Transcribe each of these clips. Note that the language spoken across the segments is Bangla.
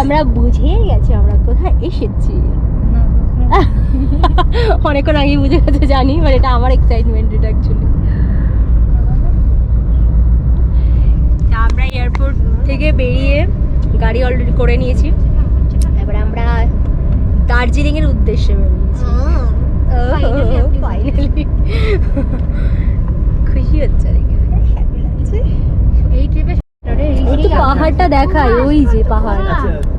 আমরা বুঝে গেছি আমরা কোথায় এসেছি। অনেকক্ষণ আগে বুঝে গেছে জানি, মানে এটা আমার এক্সাইটমেন্ট এটা অ্যাকচুয়ালি। আমরা এয়ারপোর্ট থেকে বেরিয়ে গাড়ি অলরেডি করে নিয়েছি, এবার আমরা দার্জিলিং এর উদ্দেশ্যে বেরিয়েছি। ফাইনালি খুশি হচ্ছে, হ্যাপি লাগছে। এই ট্রিপে একটু পাহাড়টা দেখায়, ওই যে পাহাড়,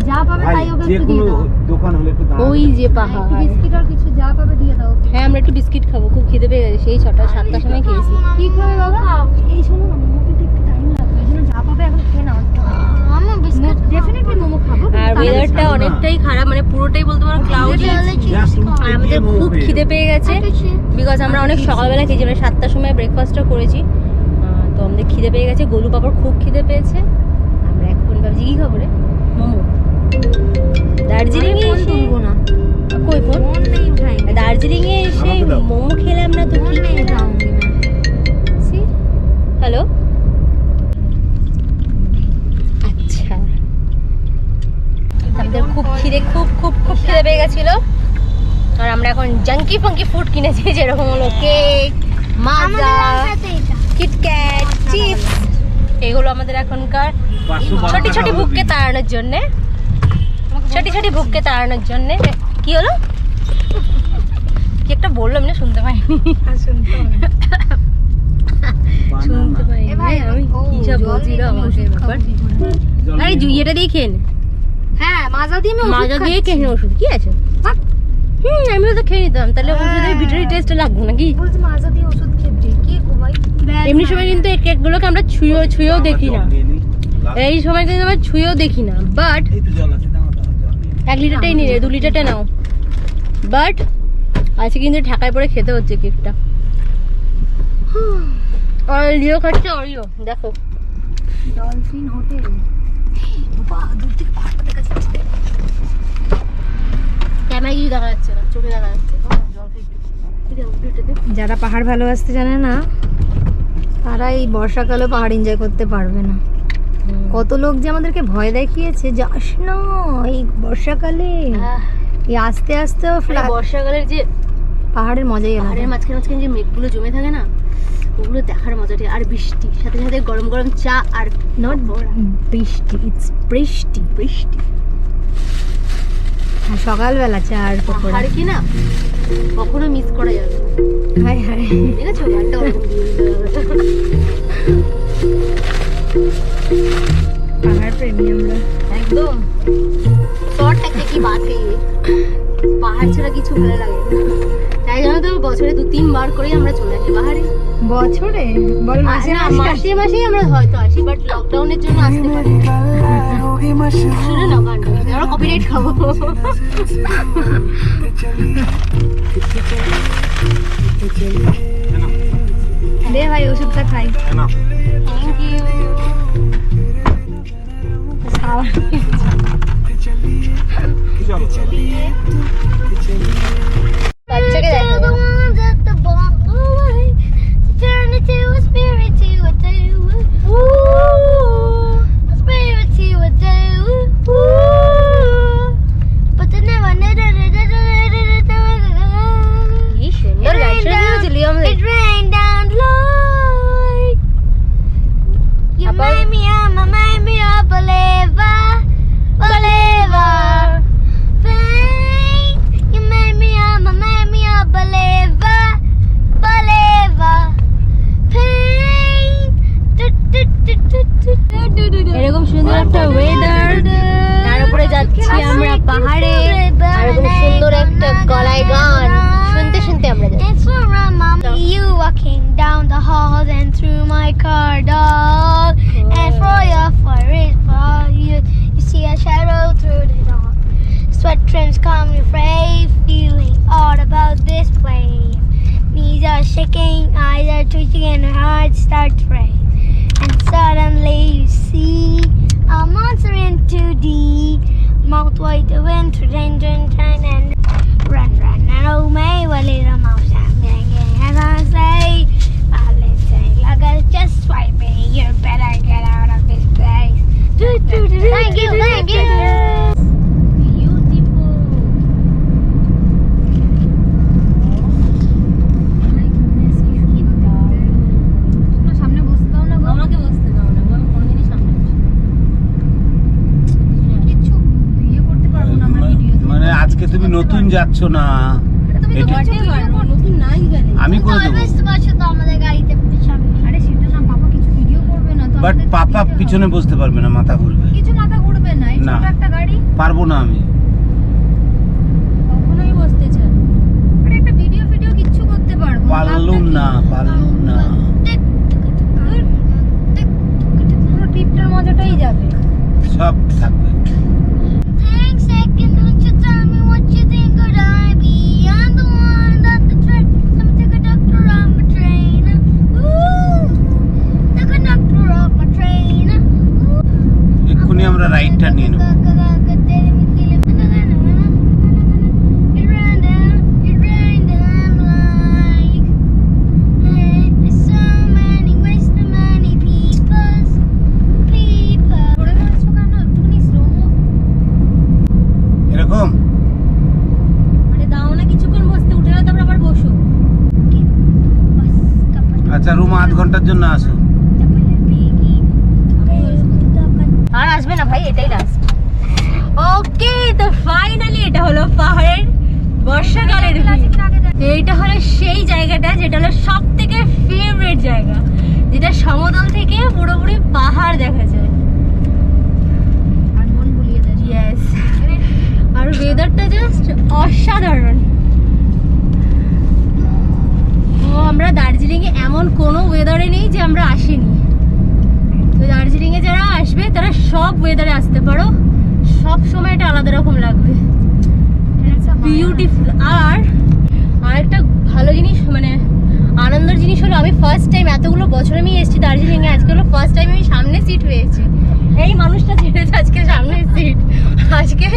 যা পাবে তাই ওকে একটু দিয়ে দাও। দোকান হলে একটু দাও, ওই যে পাহাড়, বিস্কিট আর কিছু যা পাবে দিয়ে দাও। হ্যাঁ আমরা একটু বিস্কিট খাবো, খুব খিদে পেয়ে গেছে, সেই 6টা-7টার সময় খেয়েছি। কি খাবে বাবা? এই শোনো না, মোমোতে একটু টাইম লাগবে, এজন্য যা পাবে এখন খেয়ে নাও। মামা বিস্কিট ডেফিনেটলি মোমো খাবো। আর ওয়েদারটা অনেকটাই খারাপ, মানে পুরোটাই বলতে পারো ক্লাউডি। আর আমাদের খুব খিদে পেয়ে গেছে বিকজ আমরা অনেক সকালবেলা খেয়েছি, আমরা 7টার সময় ব্রেকফাস্টও করেছি, তো আমাদের খিদে পেয়ে গেছে। গোলু পাপার খুব খিদে পেয়েছে। আমরা এখন ভাবছি কি খাবো রে, মোমো। দার্জিলিং এ তুলবো না, কই ফোন দার্জিলিং এ এসে মোমো খেলাম না তো কি খেলাম। হ্যালো, আচ্ছা আমাদের খুব খিদে খুব খুব খুব খিদে পেয়ে গেছিল, আর আমরা এখন জাঙ্কি ফাঙ্কি ফুড কিনেছি, যেরকম হলো কেক, মাজা, কিটক্যাট, চিপস। এগুলো আমাদের এখনকার ছোটি ছোটি ভুককে তাড়ানোর জন্যে, ছোটি ছোটি ভুককে তাড়ানোর জন্যে। কি হলো, কি একটা বললাম না, শুনতে পাইনি, শুনতে পাইনি আমি কি সব বলছি আমাকে ব্যাপার। আরে এটা দিয়ে খেয়ে নে। হ্যাঁ মাজা দিয়ে খেয়ে নে, ওষুধ কি আছে। আমিও তো খেয়ে নিতাম, তাহলে ওষুধের বিটারি টেস্ট লাগবে নাকি? বলছি মাজা দিয়ে ওষুধ খেতে কি গো ভাই। এমনি সময় কিন্তু এই কেকগুলোকে আমরা ছুঁয়েও দেখি না, এই সময় কিন্তু আমরা ছুঁয়েও দেখি না, বাট 1 লিটারটাই নিলে 2 লিটারটা নাও, বাট আজকে কিন্তু ঢাকায় পরে খেতে হচ্ছে কেকটা। আর লিও খাচ্ছে, অরিও দেখো, ডলফিন হোটেল। বাহ, দূর থেকে পাহাড়টা দেখা যাচ্ছে, ক্যামেরা কিছু দেখা যাচ্ছে না, চোখে দেখা যাচ্ছে। যারা পাহাড় ভালোবাসতে জানে না তারা এই বর্ষাকালে পাহাড় এনজয় করতে পারবে না। কত লোক যে আমাদেরকে ভয় দেখিয়েছে, যাস না এই বর্ষাকালে, এই আস্তে আস্তে বর্ষাকালের যে পাহাড়ের মজাই আলাদা। পাহাড়ের মাঝখানে যে মেঘগুলো জমে থাকে না, ওগুলো দেখার মজাটা। আর বৃষ্টি, সাথে সাথে গরম গরম চা, আর নট বৃষ্টি, ইটস বৃষ্টি বৃষ্টি। আর সকালবেলা চা আর পকোড়া, আর কি না কখনো মিস করা যাবে না। হাই হাই, ঠিক আছে, গানটা ওরকম দিয়ে পাহাড় প্রেমী আমরা একদম। শর্ট একটা কি বাত है ये, পাহাড় ছাড়া কিছু ভালো লাগে না, তাই জন্য তো বছরে 2-3 বার করেই আমরা চলে আসি পাহাড়ে। বছরে বল মাসে মাসে মাসেই আমরা হয়তো আসি, বাট লকডাউনের জন্য আসতে পারি। শুনে না গানটা, আমরা কপিরাইট খাবো। দে ভাই ওষুধটা খাই। Thank you. বাচ্চাকে দেখো, এরকম সুন্দর একটা ওয়েদার, তার উপরে যাচ্ছি আমরা পাহাড়ে, আর এরকম সুন্দর একটা গলায় গান শুনতে শুনতে আমরা যাচ্ছি। You walking down the halls and through my car door, and for your forest for you see a shadow through the dawn. Sweat trims calm your frame, feeling odd about this place. Knees are shaking, eyes are twitching, and her heart starts racing. And suddenly you see a monster in 2D, mouth wide open to rain, and run, and oh my, what little mouse I'm getting, as I say, let's say, like I just swipe me, you better get out of this place. Thank you, thank you. যাচ্ছ না। তুমি তো এটা- ঘাটে পারো নতুন নাই গেলে। আমি করে দেবো, বুঝতে পারছো তো আমাদের গাড়িতে সামনে। আরে সেটা না, পাপা কিছু ভিডিও করবে না তো বাট আমাদের পাপা দিতে হবে। পিছনে বসতে পারবে না, মাথা ঘুরবে। কিছু মাথা ঘুরবে না, এই না। ছোট একটা গাড়ি পারবো না আমি। কখনোই বসতে চায়। আরে একটা ভিডিও কিচ্ছু করতে পারবো পারলুম না, পারলুম না। পুরো ট্রিপটার মজাটাই যাবে। সব থাকবে। Thanks, second, don't you tell me what you think could I be? I'm the one that the train. Let me take a doctor on my train. Ooh, the conductor of my train. Ooh. এক্ষুনি আমরা রাইডটা নিয়ে নেবো। It ran down like so many ways, so many people. পড়ে রয়েছো কেন? একটুখানি স্লো এরকম মানে দাও না কিছুক্ষণ বসতে, উঠে গেলে তারপর আবার বসো। আচ্ছা, রুম আধ ঘন্টার জন্য আসো। আর আসবে না ভাই, এটাই লাস্ট। ওকে, তো ফাইনালি এটা হলো পাহাড়ের বর্ষাকালের view। এইটা হলো সেই জায়গাটা যেটা হলো সব থেকে ফেভারিট জায়গা, যেটা সমতল থেকে পুরোপুরি পাহাড় দেখা যায় আর মন ভুলিয়ে দেয়। ইয়েস, আর ওয়েদারটা জাস্ট অসাধারণ। তো আমরা দার্জিলিং এ এমন কোনো ওয়েদারে নেই যে আমরা আসিনি। তো দার্জিলিং এ যারা আসবে তারা সব ওয়েদারে আসতে পারো, সব সময় এটা আলাদা রকম লাগবে, বিউটিফুল। আর আরেকটা ভালো জিনিস, মানে আনন্দের জিনিস হলো, আমি ফার্স্ট টাইম এতগুলো বছর আমি এসেছি দার্জিলিং এ, আজকে হলো ফার্স্ট টাইম আমি সামনে সিট পেয়েছি। এই মানুষটা ছেড়েছে আজকে সামনের সিট, আজকে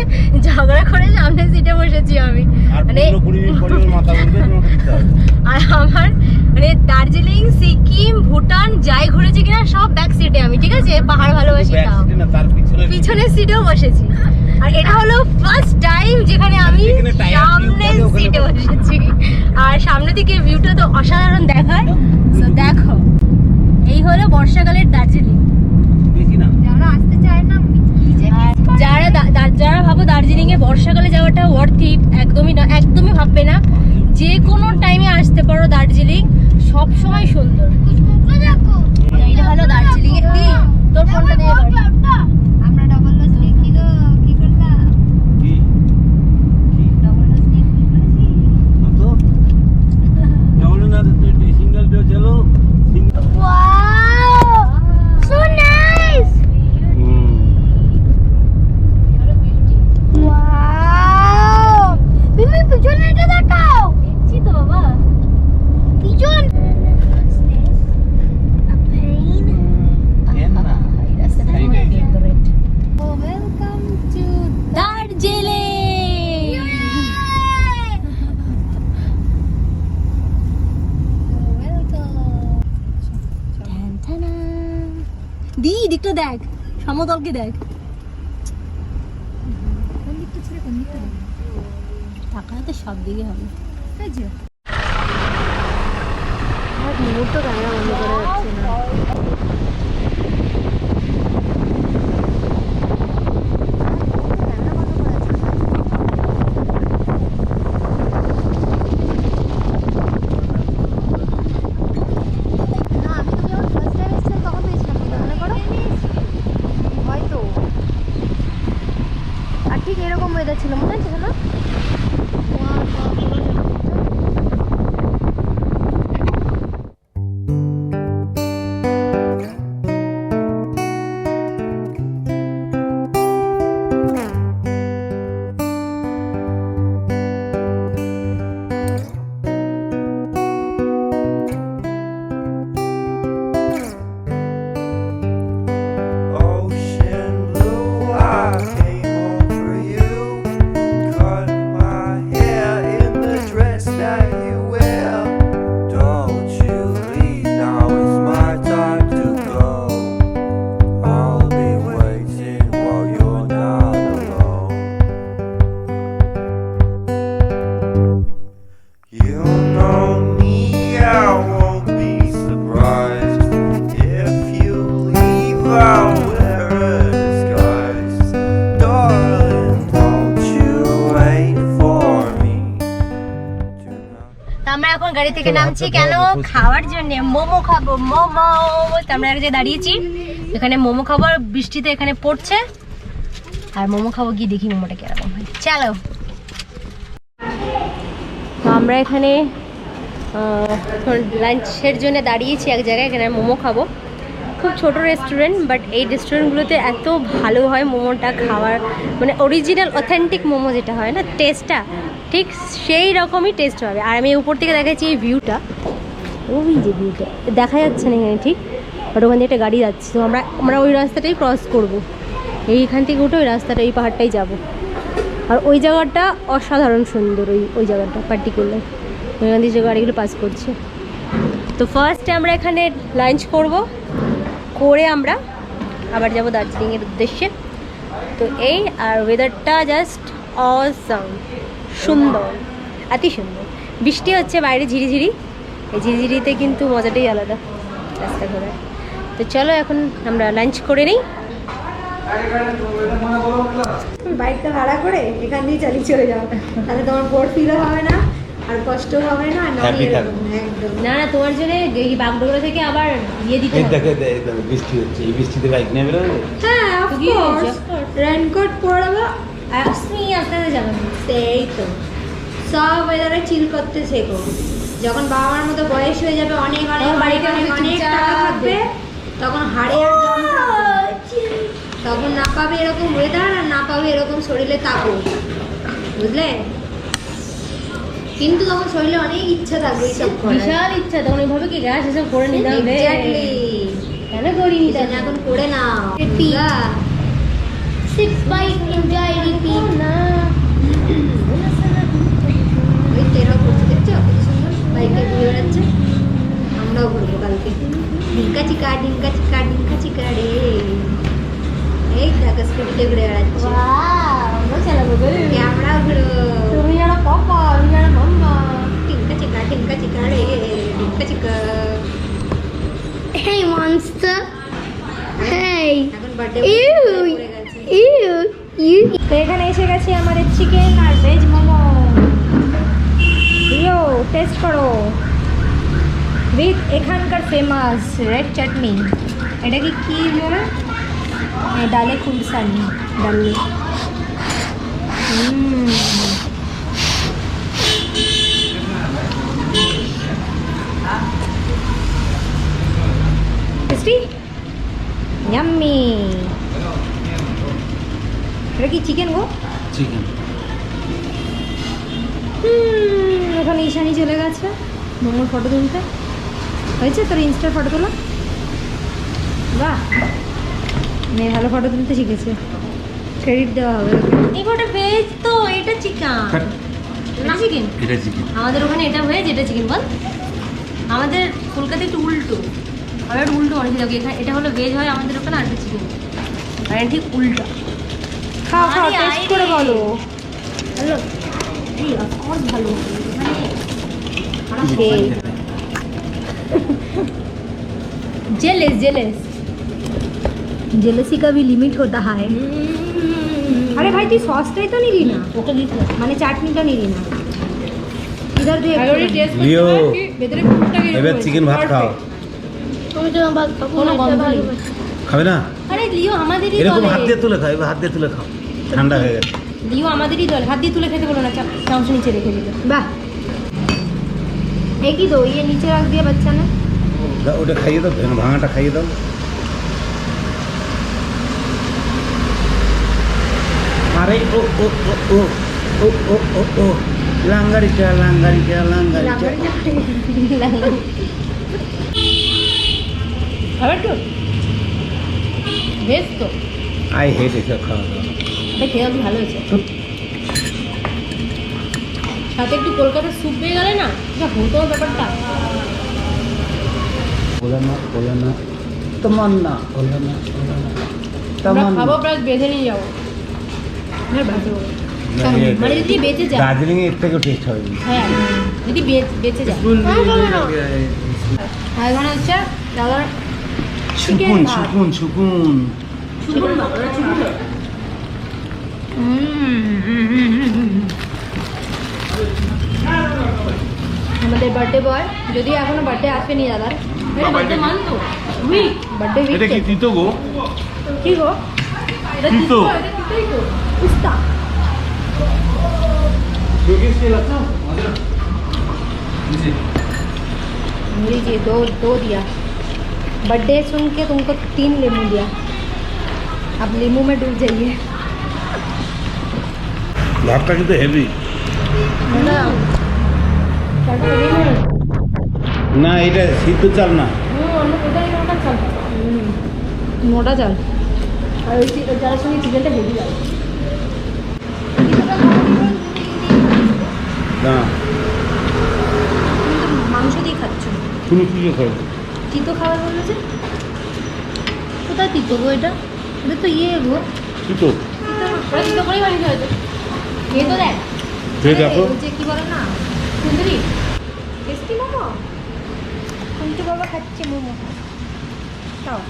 ঝগড়া করে সামনের সিটে বসেছি আমি। আর মানে 15-20 মিনিট পরে ওর মাথা ঘুরবে, তোমাকে দিতে হবে। আর আমার মানে দার্জিলিং, সিকিম, ভুটান যাই ঘুরেছি কিনা সব ব্যাক সিটে আমি, ঠিক আছে, পাহাড় ভালোবাসি ব্যাক তাও। সিটে না, তার পিছনের সিটেও বসেছি। আর এটা হলো ফার্স্ট টাইম যেখানে আমি যেখানে টায়ার টিউব সামনের থাকে ওখানে সিটে বসেছি। বসেছি। আর সামনে থেকে ভিউটা তো অসাধারণ দেখায়। তো দেখো, এই হলো বর্ষাকালের দার্জিলিং। দেখি না। যারা আসতে চায় না, যারা ভাবো দার্জিলিং এ বর্ষাকালে যাওয়াটা ওয়ার্থ ইট, একদমই না, একদমই ভাববে না। যে কোনো টাইমে আসতে পারো দার্জিলিং, সব সময় সুন্দর। এইটা হলো দার্জিলিং এর দিক। তোর ফোনটা দিয়ে বল। আমরা ডাবল লস লিখি গো, কি করলাম? কি কি ডাবল লস লিখি করেছি। না তো যাবো না, সিঙ্গেল ডো চলো। Wow! So nice! Wow! তুমি পিছনে এটা দেখাও। দেখছি তো বাবা। পিছন। A pain. Welcome to Darjeeling. দি দিকটা দেখ, সমতলকে দেখ। কোন দিকটা ছেড়ে কোন দিকটা দেখ? টাকাতে সব দিকে হবে। এই যে আর মুহূর্ত ক্যামেরা বন্ধ করা যাচ্ছে না। ঠিক এরকম ওয়েদার ছিল, মনে আছে না? থেকে নামছি কেন খাওয়ার জন্য মোমো খাবো মোমো। তো আমরা এক জায়গায় দাঁড়িয়েছি এখানে মোমো খাবো আর বৃষ্টিতে এখানে পড়ছে আর মোমো খাবো গিয়ে দেখি মোমোটা কিরকম হয় চলো। তো আমরা এখানে লাঞ্চের জন্য দাঁড়িয়েছি এক জায়গায় এখানে মোমো খাবো। খুব ছোট রেস্টুরেন্ট বাট এই রেস্টুরেন্টগুলোতে এত ভালো হয় মোমোটা খাওয়ার মানে অরিজিনাল অথেন্টিক মোমো যেটা হয় না টেস্টটা ঠিক সেই রকমই টেস্ট হবে। আর আমি উপর থেকে দেখাচ্ছি এই ভিউটা ওই যে ভিউটা দেখা যাচ্ছে না এখানে ঠিক বাট ওখান থেকে একটা গাড়ি যাচ্ছে তো আমরা ওই রাস্তাটাই ক্রস করবো এইখান থেকে উঠে ওই রাস্তাটা এই পাহাড়টাই যাব। আর ওই জায়গাটা অসাধারণ সুন্দর ওই জায়গাটা পার্টিকুলার ওইখান থেকে যে গাড়িগুলো পাস করছে। তো ফার্স্টে আমরা এখানে লাঞ্চ করে আমরা আবার যাব দার্জিলিংয়ের উদ্দেশ্যে। তো এই আর ওয়েদারটা জাস্ট অসাম সুন্দর অতি সুন্দর। বৃষ্টি হচ্ছে বাইরে ঝিরিঝিরি এই ঝিরিঝিরিতে কিন্তু মজাটাই আলাদা রাস্তা ঘোরার। তো চলো এখন আমরা লাঞ্চ করে নিই। বাইকটা ভাড়া করে এখান দিয়ে চালিয়ে চলে যাও তাহলে তোমার বোর ফিলও হবে না আর কষ্ট হবে না একদম না না তোমার জন্য এই বাগডোগরা থেকে আবার ইয়ে দিতে হবে। দেখো বৃষ্টি হচ্ছে এই বৃষ্টিতে বাইক নিয়ে বেরোবে। হ্যাঁ অফকোর্স রেইনকোট পরাবো আস্তে আস্তে যাবেন সেই তো সব ওয়েদারে চিল করতে শেখো। যখন বাবা মার মতো বয়স হয়ে যাবে অনেক অনেক বাড়িতে অনেক টাকা থাকবে তখন হাড়ে আর দম থাকবে না। তখন না পাবে এরকম ওয়েদার আর না পাবে এরকম শরীরে তাপও বুঝলে। কিন্তু তখন শরীরে অনেক ইচ্ছা থাকবে এইসব বিশাল ইচ্ছা তখন এইভাবে কি গ্যাস এসব করে নিতে হবে কেন করিনি তাই এখন করে নাও। Six bite, enjoy, repeat. না ওই তেরাও করতে দেখছো কত সুন্দর বাইকে ঘুরে বেড়াচ্ছে। আমরাও ঘুরবো কালকে ডিঙ্কা চিকা ডিঙ্কা চিকা ডিঙ্কা চিকা রে এই দেখো স্কুটিতে ঘুরে বেড়াচ্ছে। আমরা চালাবো আমরাও ঘুরবো তুমি আর পাপা আমি আর মাম্মা ডিঙ্কা চিকা রে ডিঙ্কা চিকা। Hey, monster. Hey. এখন বার্থডে Ew. You. তো এখানে এসে গেছে আমাদের চিকেন আর ভেজ মোমো দিও টেস্ট করো উইথ এখানকার ফেমাস রেড চাটনি। এটা কি বলে ডালে খুলসানি ডালে টেস্টি ইয়াম্মি। এটা কি চিকেন গো চিকেন এখানে ঈশানি চলে গেছে মোমোর ফটো তুলতে হয়েছে তোর ইনস্টার ফটো তোলা বাহ মেয়ে ভালো ফটো তুলতে শিখেছে ক্রেডিট দেওয়া হবে। এই ফটো ভেজ তো এটা চিকেন এটা চিকেন এটা চিকেন আমাদের ওখানে এটা ভেজ এটা চিকেন বল। আমাদের কলকাতায় একটু উল্টো আমরা একটু উল্টো অনেক দেখি এখানে এটা হলো ভেজ হয় আমাদের ওখানে আর চিকেন মানে ঠিক উল্টো। খাও টেস্ট করে বলো হ্যালো এই অফকোর্স ভালো जेलेसी का भी लिमिट होता है। अरे भाई তুই সসটাই তো নিলি না ওকে দিতে মানে চাটনিটা নিলি না इधर देख লিও এবার চিকেন ভাত খাও তুমি তো ভাত খাবো কোনো গন্ধ নেই। খাবে না আরে লিও আমাদেরই এরকম হাত দলে দিয়ে তুলে খাও এবার হাত দিয়ে তুলে খাও ঠান্ডা হয়ে গেছে। লিও আমাদেরই দল হাত দিয়ে তুলে খেতে বলো না চামচ নিচে রেখে দিতে বাহ एक ही दो ये नीचे रख दिया बच्चा ने ওটা খাইয়ে দাও ভাঙাটা খাইয়ে দাও। আরে ও ও ও ও ও ও ও লাঙ্গারিটা আবার তো বেশ তো আই হেট এসব খাওয়া দাওয়া। এটা খেয়ে ভালো হয়েছে সাথে একটু কলকাতার স্যুপ পেয়ে গেলে না যা হতো ব্যাপারটা বলে না তামান্না খাবো প্রায় বেঁধে নিয়ে যাবো মানে যদি বেঁচে যায় দার্জিলিং এর থেকে টেস্ট হবে। হ্যাঁ যদি বেঁচে যায় আর এখানে হচ্ছে দাদার সুকুন আমাদের বার্থডে বয়, যদিও এখনো বার্থডে আসেনি দাদার। বার্থডে মান তো উইক, বার্থডে উইক। এটা কি তিতো গো? কি গো? এটা তিতো। এটা তিতোই তো। পিস্তা। योगेश के लगता है जी लीजिए दो दिया। बर्थडे सुन के तुमको 3 नींबू दिया, अब नींबू में डूब जाइए। भातটা কিন্তু হেভি ना না, এটা সিদ্ধ চাল না। মোটা চাল আর ওই যার সঙ্গে চিকেনটা হেভি যায় না, মাংস দিয়ে খাচ্ছ। তুমি কি খাও? তিতো খাবার বলেছে, কোথায় তিতো গো? এটা এটা তো ইয়ে গো, তিতো ওরা তিতো করেই বানিয়ে হয়তো। এ তো দেখ, খেয়ে দেখো। ওই যে কি বলে না, সুন্দরী টেস্টি মোমো। কুন্টু বাবা খাচ্ছে মোমো, খাও।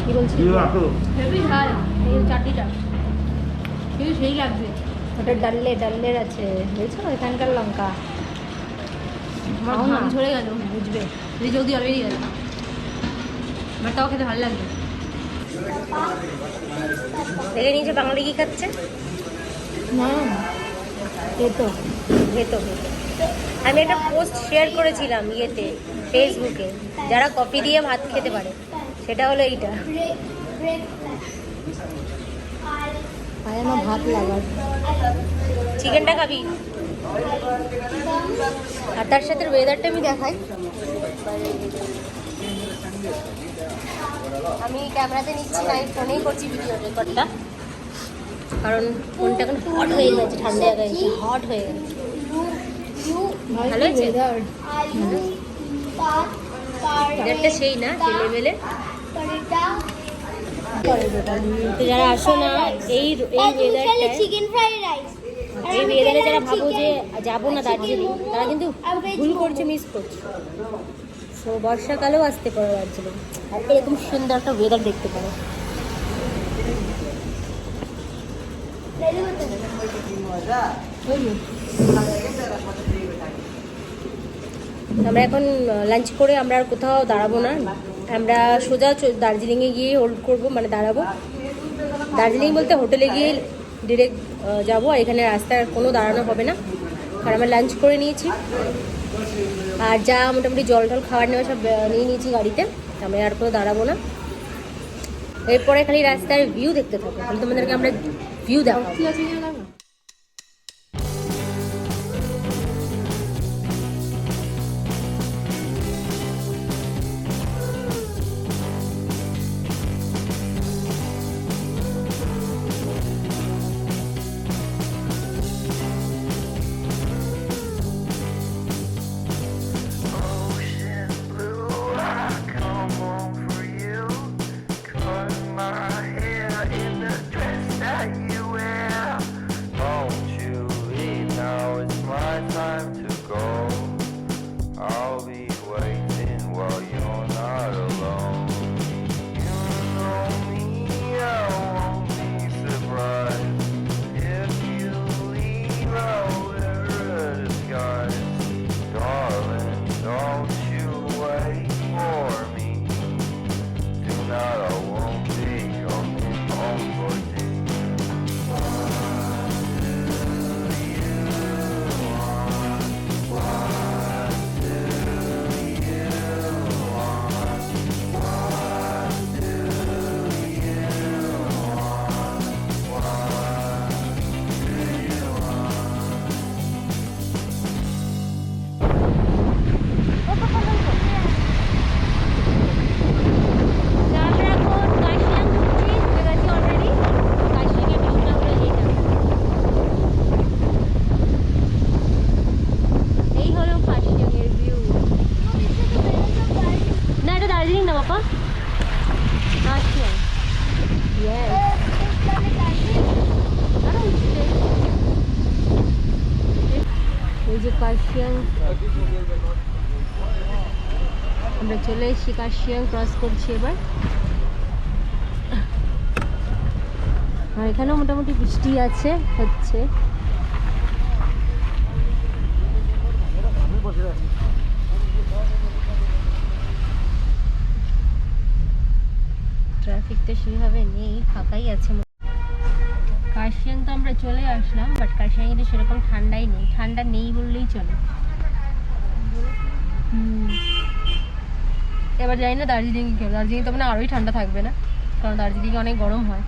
কি বলছি? কি রাখো? হেভি ঝাল এই চাটনিটা, কিন্তু সেই লাগবে। ওটা ডালের আছে, বুঝছো এখানকার লঙ্কা। আমার ঘাম ঝরে গেল, বুঝবে যদি জলদি অলরেডি গেল, আমার তাও খেতে ভালো লাগবে। দেখে নিয়েছে বাঙালি কি খাচ্ছে না, খেতো খেতো খেতো। আমি একটা পোস্ট শেয়ার করেছিলাম ইয়েতে, ফেসবুকে, যারা কফি দিয়ে ভাত খেতে পারে, সেটা হলো এইটা। আমার ভাত লাগার চিকেনটা খাবি, আর তার সাথে ওয়েদারটা আমি দেখাই। আমি ক্যামেরাতে নিচ্ছি না, ফোনেই করছি ভিডিও রেকর্ডটা, কারণ ফোনটা এখন হট হয়ে গেছে, ঠান্ডা জায়গায় হট হয়ে গেছে। ভালো হয়েছে ওয়েদারটা, সেই না যে লেভেলে। তো যারা আসো না এই ওয়েদারটা, চিকেন ফ্রাইড রাইস, এই ওয়েদারে যারা ভাবো যে যাবো না দার্জিলিং, তারা কিন্তু ভুল করছে, মিস করছে। তো বর্ষাকালেও আসতে পারো দার্জিলিং, আর এরকম সুন্দর একটা ওয়েদার দেখতে পারো। আমরা এখন লাঞ্চ করে আমরা আর কোথাও দাঁড়াবো না, আমরা সোজা দার্জিলিংয়ে গিয়ে হোল্ড করবো, মানে দাঁড়াবো। দার্জিলিং বলতে হোটেলে গিয়ে ডিরেক্ট যাবো, আর এখানে রাস্তায় কোনো দাঁড়ানো হবে না, কারণ আমরা লাঞ্চ করে নিয়েছি। আর যা মোটামুটি জল টল খাবার নেওয়া সব নিয়ে নিয়েছি গাড়িতে, আমরা আর কোনো দাঁড়াবো না। এরপরে খালি রাস্তার ভিউ দেখতে থাকবো, খালি তোমাদেরকে আমরা ভিউ দেখাবো। কার্শিয়াং, আমরা চলে এসেছি কার্শিয়াং ক্রস করছি এবার। আর এখানেও মোটামুটি বৃষ্টি আছে, হচ্ছে। সেইভাবে নেই, ফাঁকাই আছে। কার্শিয়াং তো আমরা চলে আসলাম, বাট কার্শিয়াংয়ে সেরকম ঠান্ডাই নেই, ঠান্ডা নেই বললেই চলে। এবার যাই না দার্জিলিং কি হবে, দার্জিলিং তো মানে আরোই ঠান্ডা থাকবে না, কারণ দার্জিলিংয়ে অনেক গরম হয়।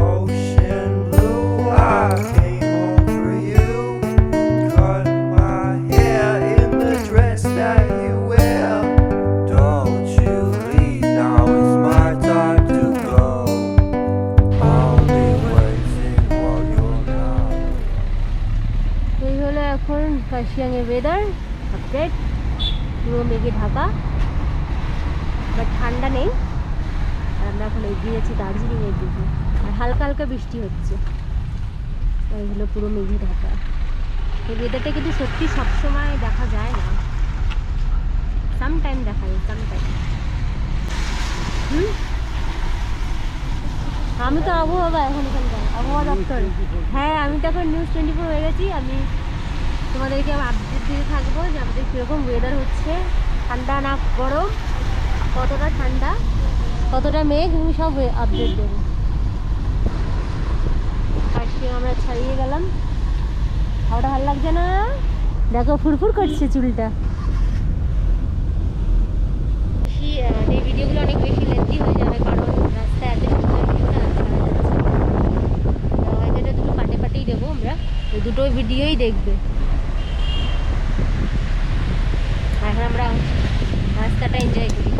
Ocean blue, I came home for you. Cut my hair in the dress that you wear. Don't you leave, now it's my time to go. I'll be waiting while you're not. এই হলো এখন কার্শিয়াংয়ের ওয়েদার আপডেট। পুরো মেঘে ঢাকা, বাট ঠান্ডা নেই। আর আমরা এখন এগিয়ে যাচ্ছি দার্জিলিংয়ের দিকে, আর হালকা হালকা বৃষ্টি হচ্ছে। আর এগুলো পুরো মেঘে ঢাকা। এই ওয়েদারটা কিন্তু সত্যি সবসময় দেখা যায় না, সামটাইম দেখা যায়, সামটাইম। আমি তো আবহাওয়া এখন এখানকার আবহাওয়া দপ্তর। হ্যাঁ, আমি তো এখন নিউজ 24 হয়ে গেছি। আমি তোমাদেরকে আপডেট দিতে থাকবো যে আমাদের কীরকম ওয়েদার হচ্ছে, ঠান্ডা না গরম, কতটা ঠান্ডা, কতটা মেঘ, আমি সব আপডেট দেবো। আজকে আমরা ছাড়িয়ে গেলাম। হাওয়াটা ভালো লাগছে না? দেখো ফুরফুর করছে চুলটা। বেশি এই ভিডিওগুলো অনেক বেশি লেন্থি হয়ে যাবে, কারণ রাস্তায় এত সুন্দর ভিউ না ছাড়া যাচ্ছে। এটা দুটো পাটে পাটেই দেবো আমরা, ওই দুটো ভিডিওই দেখবে। এখন আমরা রাস্তাটা এনজয় করি।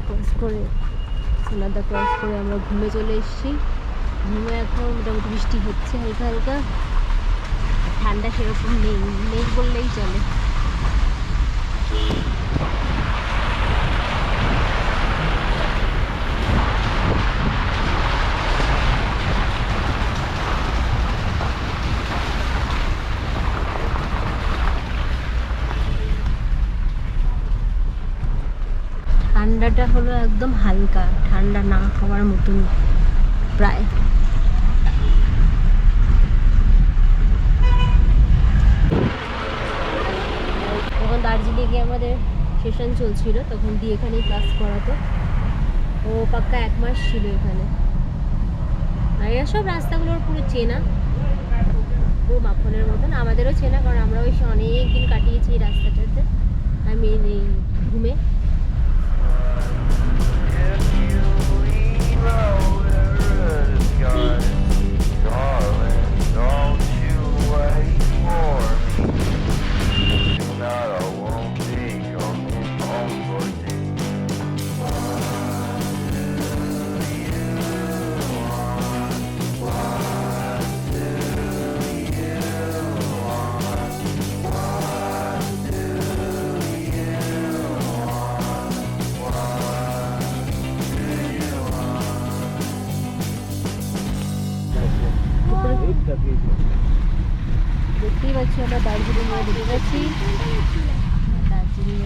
ক্রস করে সোনাদা ক্রস করে আমরা ঘুমে চলে এসেছি। ঘুমে এখন মোটামুটি বৃষ্টি হচ্ছে হালকা হালকা, ঠান্ডা সেরকম নেই, নেই বললেই চলে। ঠান্ডাটা হলো একদম হালকা, ঠান্ডা না হওয়ার মতন প্রায়। তখন দার্জিলিংয়ে আমাদের সেশন চলছিল, তখন দিয়ে এখানেই ক্লাস করাতো। ও পাক্কা 1 মাস ছিল এখানে। আর এরা সব রাস্তাগুলোর পুরো চেনা, পুরো মাখনের মতন। আমাদেরও চেনা, কারণ আমরাও এসে অনেক দিন কাটিয়েছি এই রাস্তাটাতে। আমি এই ঘুমে দেখতেই পাচ্ছি আমরা দার্জিলিং এ ঢুকে গেছি। দার্জিলিং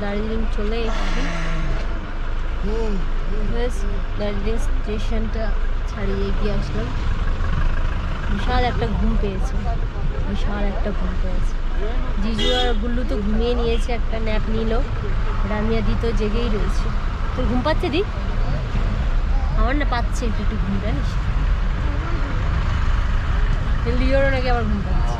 দার্জিলিং চলে এসেছি। বেশ দার্জিলিং স্টেশনটা ছাড়িয়ে গিয়ে আসলাম। বিশাল একটা ঘুম পেয়েছে, জিজু আর গুল্লু তো ঘুমিয়ে নিয়েছে, একটা ন্যাপ নিল। রামিয়া দি তো জেগেই রয়েছে। তোর ঘুম পাচ্ছে দি? আমার না পাচ্ছে একটু ঘুম, জানিস? লিওরও নাকি আবার ঘুম পাচ্ছে।